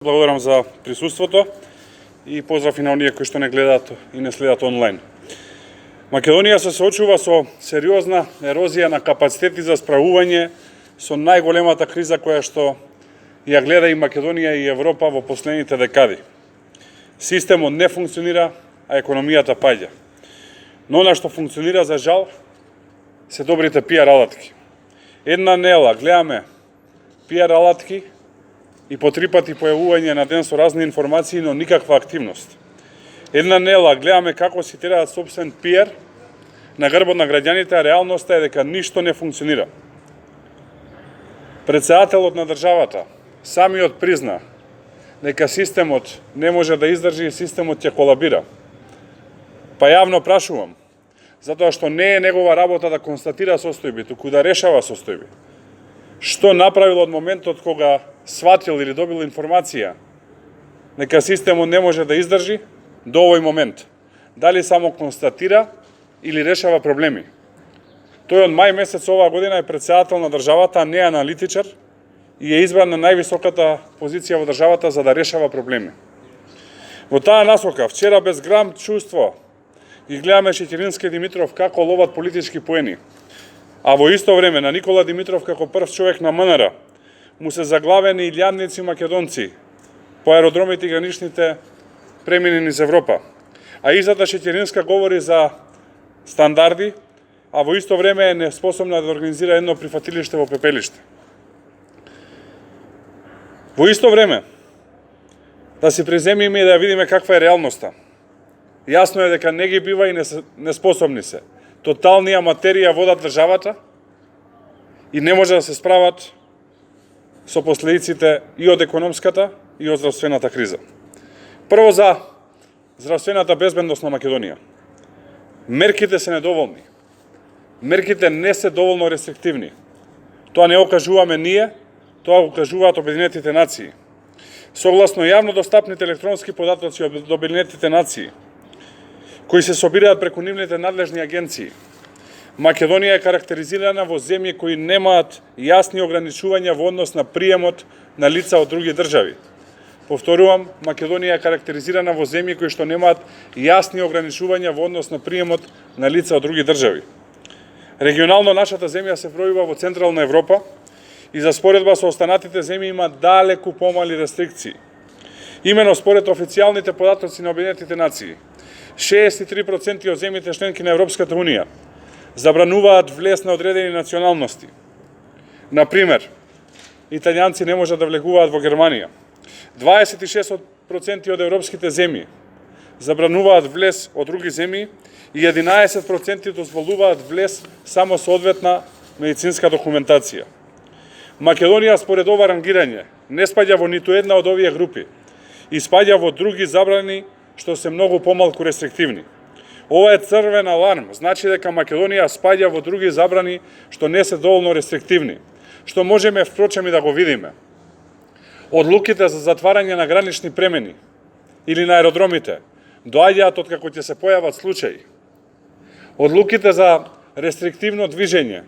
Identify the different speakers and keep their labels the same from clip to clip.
Speaker 1: Благодарам за присуството и поздрав и на оние кои што не гледаат и не следат онлайн. Македонија се соочува со сериозна ерозија на капацитети за справување со најголемата криза која што ја гледа и Македонија и Европа во последните декади. Системот не функционира, а економијата паѓа. Но она што функционира, за жал, се добрите пиар алатки. Една нела гледаме пиар алатки и по 3 пати појавување на ден со разни информации, но никаква активност. Една нела гледаме како си тераат собствен пиар на грбот на граѓаните, а реалноста е дека ништо не функционира. Председателот на државата самиот призна дека системот не може да издржи и системот ќе колабира. Па јавно прашувам, затоа што не е негова работа да констатира состојби, туку да решава состојби. Што направил од моментот кога сватил или добил информација дека системот не може да издржи до овој момент? Дали само констатира или решава проблеми? Тој од мај месец оваа година е председател на државата, а не аналитичар, и е избран на највисоката позиција во државата за да решава проблеми. Во таа насока, вчера без грам чувство ги гледаме Чеќерински и Димитров како ловат политички поени. А во исто време на Никола Димитров како прв човек на МНР му се заглавени илјадници македонци по аеродромите и граничните премини низ Европа. А Изата Чеќеринска говори за стандарди, а во исто време е неспособна да организира едно прифатилиште во пепелиште. Во исто време, да си преземиме и да видиме каква е реалноста. Јасно е дека не ги бива и неспособни се. Тотални аматерија водат државата и не може да се справат со последиците и од економската и од здравствената криза. Прво за здравствената безбедност на Македонија. Мерките се недоволни. Мерките не се доволно рестриктивни. Тоа не го кажуваме ние, тоа го кажуваат Обединетите нации. Согласно јавно достапните електронски податоци од Обединетите нации, кои се собираат преку нивните надлежни агенции, Македонија е карактеризирана во земји кои немаат јасни ограничувања во однос на приемот на лица од други држави. Повторувам, Македонија е карактеризирана во земји кои што немаат јасни ограничувања во однос на приемот на лица од други држави. Регионално нашата земја се вројува во Централна Европа и за споредба со останатите земји има далеку помали рестрикции. Имено според официјалните податоци на Обединетите нации, 63% од земјите членки на Европската Унија забрануваат влез на одредени националности. Например, италијанци не можат да влегуваат во Германија. 26% од европските земји забрануваат влез од други земји и 11% дозволуваат влез само со одветна медицинска документација. Македонија според ова рангирање не спаѓа во ниту една од овие групи и спаѓа во други забрани што се многу помалку рестриктивни. Ова е црвен аларм, значи дека Македонија спаѓа во други забрани што не се доволно рестриктивни, што можеме впрочем и да го видиме. Одлуките за затварање на гранични премини или на аеродромите доаѓаат од како ќе се појават случаи. Одлуките за рестриктивно движење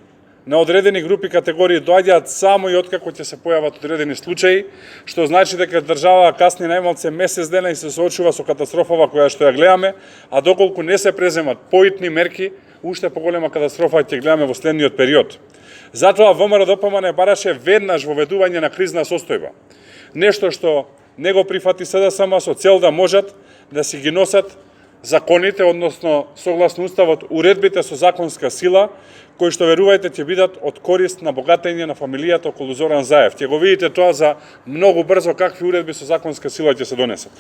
Speaker 1: на одредени групи категории доаѓаат само и откако ќе се појават одредени случаи, што значи дека држава касни најмалце месец дена и се соочува со катастрофава која што ја гледаме, а доколку не се преземат поитни мерки, уште поголема катастрофа ќе гледаме во следниот период. Затоа ВМРО-ДПМН бараше веднаш воведување на кризна состојба. Нешто што не го прифати СДСМ со цел да можат да си ги носат законите, односно согласно уставот, уредбите со законска сила, кои што верувајте ќе бидат од корист на богатење на фамилијата околу Зоран Заев. Ќе го видите тоа за многу брзо какви уредби со законска сила ќе се донесат.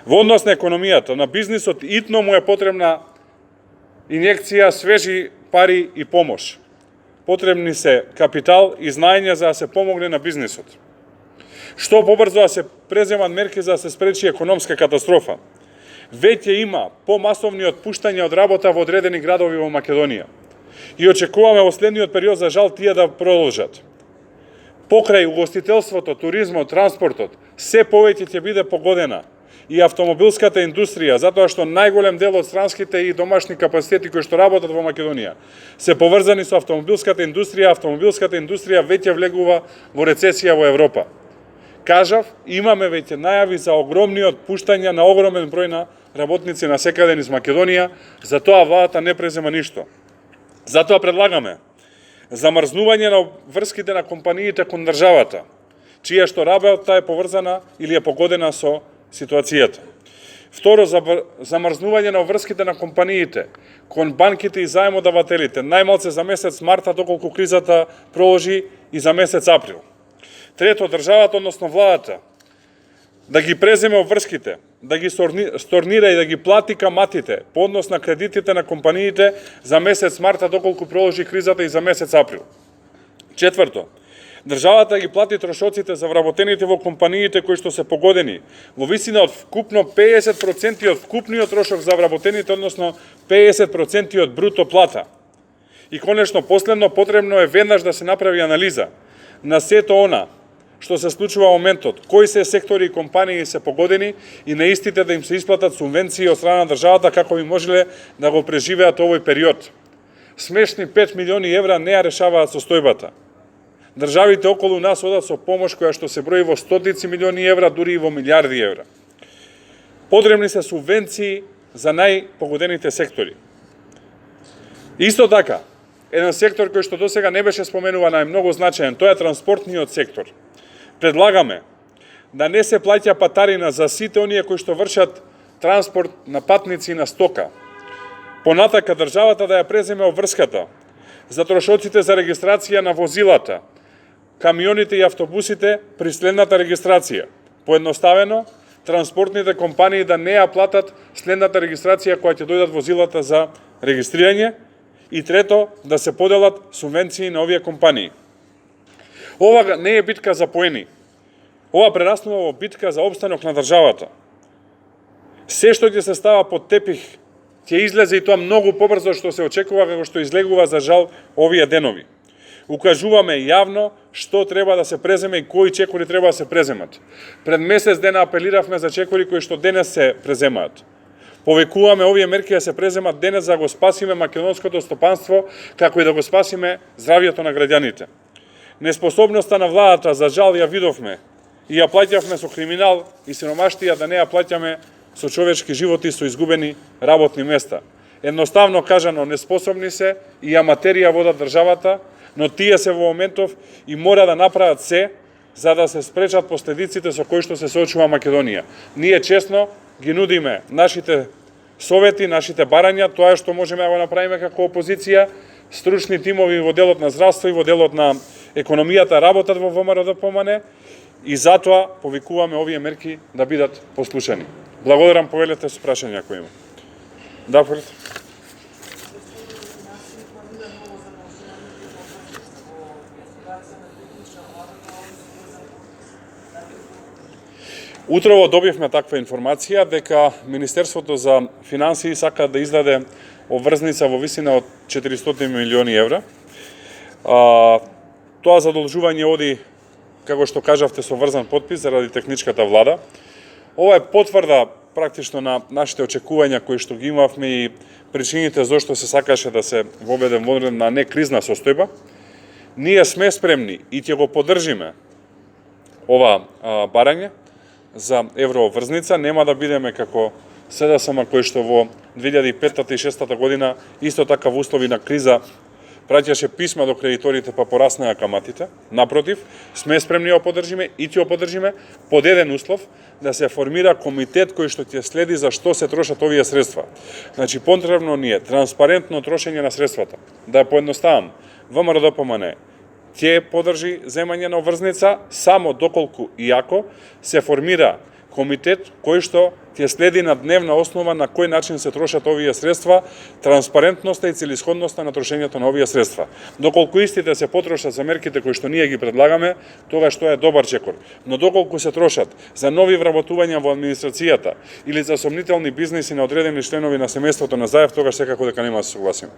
Speaker 1: Во однос на економијата, на бизнисот итно му е потребна инјекција, свежи пари и помош. Потребни се капитал и знаење за да се помогне на бизнисот. Што побрзо да се преземат мерки за да се спречи економска катастрофа. Веќе има помасовни отпуштања од работа во одредени градови во Македонија. И очекуваме во следниот период, за жал, тие да продолжат. Покрај угостителството, туризмот, транспортот, се повеќе ќе биде погодена и автомобилската индустрија, затоа што најголем дел од странските и домашни капацитети кои што работат во Македонија се поврзани со автомобилската индустрија. Автомобилската индустрија веќе влегува во рецесија во Европа. кажав, имаме веќе најави за огромни отпуштања на огромен број на работници на секаде низ Македонија, затоа владата не презема ништо. Затоа предлагаме замрзнување на врските на компаниите кон државата, чија што работа е поврзана или е погодена со ситуацијата. Второ, замрзнување на врските на компаниите кон банките и заемодавателите, најмалце за месец марта, доколку кризата проложи, и за месец април. Трето, државата, односно владата, да ги преземе врските, да ги сторнира и да ги плати каматите по однос на кредитите на компаниите за месец марта, доколку проложи кризата, и за месец април. Четврто, државата ги плати трошоците за вработените во компаниите кои што се погодени во висина од вкупно 50% од вкупниот трошок за вработените, односно 50% од бруто плата. И конечно, последно, потребно е веднаш да се направи анализа на сето она што се случува во моментот, кои се сектори и компании се погодени, и на истите да им се исплатат субвенции од страна на државата како би можеле да го преживеат овој период. Смешни 5 милиони евра не ја решаваат состојбата. Државите околу нас одат со помош која што се брои во стотици милиони евра, дури и во милиарди евра. Потребни се субвенции за најпогодените сектори. Исто така, еден сектор кој што досега не беше споменуван, е многу значаен, тоа е транспортниот сектор. Предлагаме да не се плаќа патарина за сите оние кои што вршат транспорт на патници и на стока. Понатака државата да ја преземе обврската за трошоците за регистрација на возилата, камионите и автобусите при следната регистрација. Поедноставено, транспортните компании да не ја платат следната регистрација која ќе дојдат возилата за регистрирање. И трето, да се поделат субвенции на овие компании. Ова не е битка за поени. Ова прераснува во битка за опстанок на државата. Се што ќе се става под тепих, ќе излезе, и тоа многу побрзо што се очекува, како што излегува за жал овие денови. Укажуваме јавно што треба да се преземе и кои чекори треба да се преземат. Пред месец дена апелиравме за чекори кои што денес се преземаат. Повекуваме овие мерки да се преземат денес за да го спасиме македонското стопанство, како и да го спасиме здравјето на граѓаните. Неспособноста на владата, за жал, ја видовме и ја плаќавме со криминал и сиромаштија, да не ја плаќаме со човечки животи, со изгубени работни места. Едноставно кажано, неспособни се и аматерија водат државата, но тие се во моментов и мора да направат се за да се спречат последиците со кои што се соочува Македонија. Ние честно ги нудиме нашите совети, нашите барања, тоа што можеме да го направиме како опозиција. Стручни тимови во делот на здравство и во делот на економијата работат во ВМРО-ДПМН, и затоа повикуваме овие мерки да бидат послушани. Благодарам, повелете со прашања ако има. Да, Фрид. Утрово добивме таква информација дека Министерството за финансии сака да издаде обврзница во висина од 400 милиони евра. Тоа задолжување оди, како што кажавте, со врзан подпис заради техничката влада. Ова е потврда практично на нашите очекувања кои што ги имавме и причините зашто се сакаше да се воведе на некризна состојба. Ние сме спремни и ќе го поддржиме ова барање за еврообврзница. Нема да бидеме како СДСМ кој што во 2005 и 2006 година исто така во услови на криза праќаше писма до кредиторите па пораснаа каматите. Напротив, сме спремни да поддржиме и ќе поддржиме под еден услов, да се формира комитет кој што ќе следи за што се трошат овие средства. Значи, потребно ни е транспарентно трошење на средствата. Да ја поедноставам, ВМРО-ДПМН ќе поддржи земање на обврзница само доколку и ако се формира комитет кој што ќе следи на дневна основа на кој начин се трошат овие средства, транспарентноста и целисходноста на трошењето на овие средства. Доколку истите се потрошат за мерките кои што ние ги предлагаме, тогаш тоа е добар чекор. Но доколку се трошат за нови вработувања во администрацијата или за сомнителни бизниси на одредени членови на семејството на Заев, тогаш секако дека нема да се согласиме.